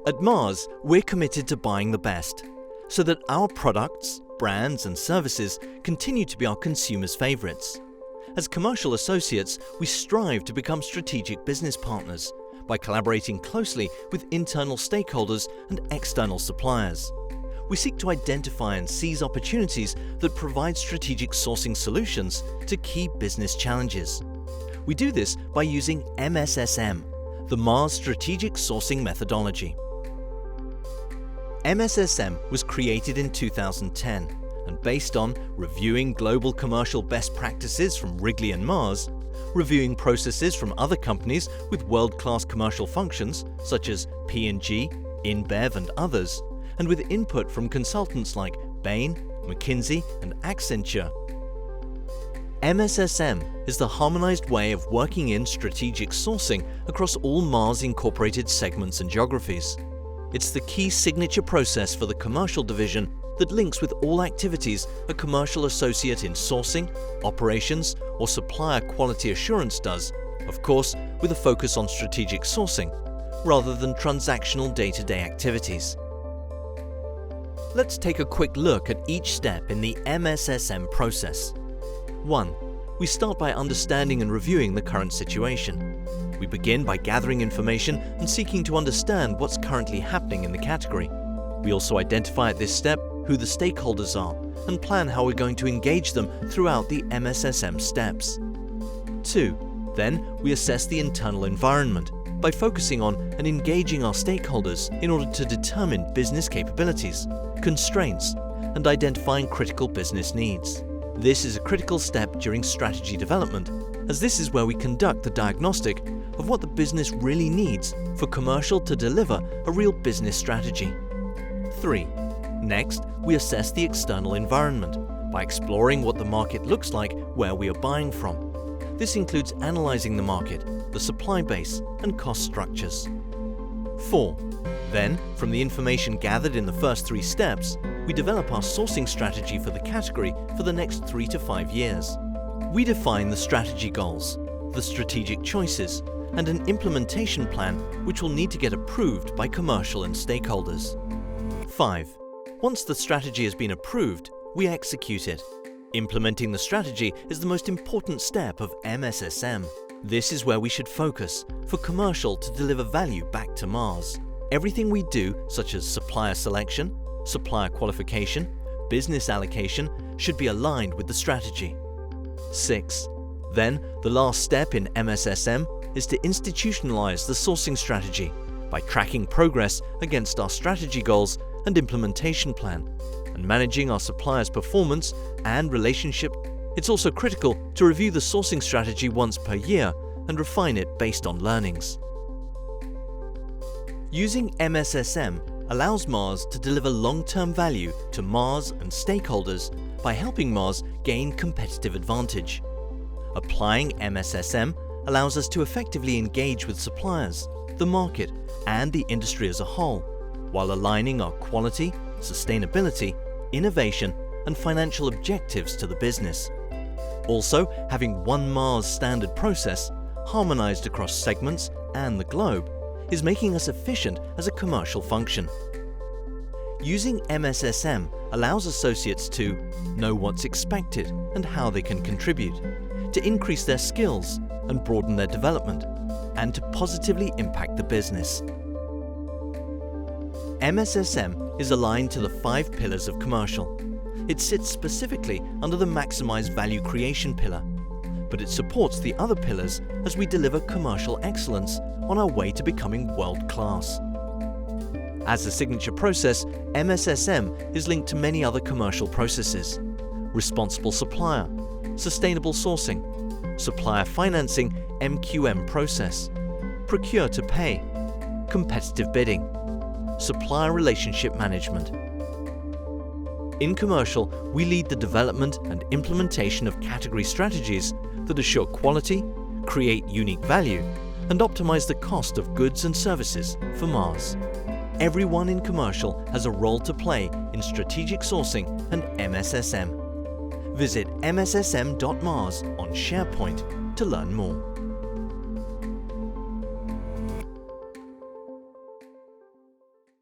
At Mars, we're committed to buying the best, so that our products, brands and services continue to be our consumers' favorites. As commercial associates, we strive to become strategic business partners by collaborating closely with internal stakeholders and external suppliers. We seek to identify and seize opportunities that provide strategic sourcing solutions to key business challenges. We do this by using Mssm, the Mars Strategic Sourcing Methodology. Mssm was created in 2010 and based on reviewing global commercial best practices from Wrigley and Mars, reviewing processes from other companies with world-class commercial functions such as P&G, InBev and others, and with input from consultants like Bain, McKinsey and Accenture. Mssm is the harmonized way of working in strategic sourcing across all Mars Incorporated segments and geographies. It's the key signature process for the commercial division that links with all activities a commercial associate in sourcing, operations, or supplier quality assurance does, of course, with a focus on strategic sourcing, rather than transactional day-to-day activities. Let's take a quick look at each step in the Mssm process. 1. We start by understanding and reviewing the current situation. We begin by gathering information and seeking to understand what's currently happening in the category. We also identify at this step who the stakeholders are and plan how we're going to engage them throughout the Mssm steps. 2. Then we assess the internal environment by focusing on and engaging our stakeholders in order to determine business capabilities, constraints, and identifying critical business needs. This is a critical step during strategy development, as this is where we conduct the diagnostic of what the business really needs for commercial to deliver a real business strategy. 3. Next, we assess the external environment by exploring what the market looks like where we are buying from. This includes analyzing the market, the supply base, and cost structures. 4. Then, from the information gathered in the first 3 steps, we develop our sourcing strategy for the category for the next 3 to 5 years. We define the strategy goals, the strategic choices, and an implementation plan which will need to get approved by commercial and stakeholders. 5. Once the strategy has been approved, we execute it. Implementing the strategy is the most important step of Mssm. This is where we should focus for commercial to deliver value back to Mars. Everything we do, such as supplier selection, supplier qualification, business allocation, should be aligned with the strategy. 6. Then, the last step in Mssm is to institutionalize the sourcing strategy by tracking progress against our strategy goals and implementation plan, and managing our suppliers' performance and relationship. It's also critical to review the sourcing strategy once per year and refine it based on learnings. Using Mssm allows Mars to deliver long-term value to Mars and stakeholders by helping Mars gain competitive advantage. Applying Mssm allows us to effectively engage with suppliers, the market, and the industry as a whole, while aligning our quality, sustainability, innovation, and financial objectives to the business. Also, having one Mars standard process, harmonized across segments and the globe, is making us efficient as a commercial function. Using Mssm allows associates to know what's expected and how they can contribute, to increase their skills and broaden their development, and to positively impact the business. Mssm is aligned to the 5 pillars of commercial. It sits specifically under the Maximize Value Creation pillar, but it supports the other pillars as we deliver commercial excellence on our way to becoming world-class. As a signature process, Mssm is linked to many other commercial processes: responsible supplier, sustainable sourcing, supplier financing MQM process, procure to pay, competitive bidding, supplier relationship management. In commercial, we lead the development and implementation of category strategies that assure quality, create unique value, and optimize the cost of goods and services for Mars. Everyone in commercial has a role to play in strategic sourcing and Mssm. Visit mssm.mars on SharePoint to learn more.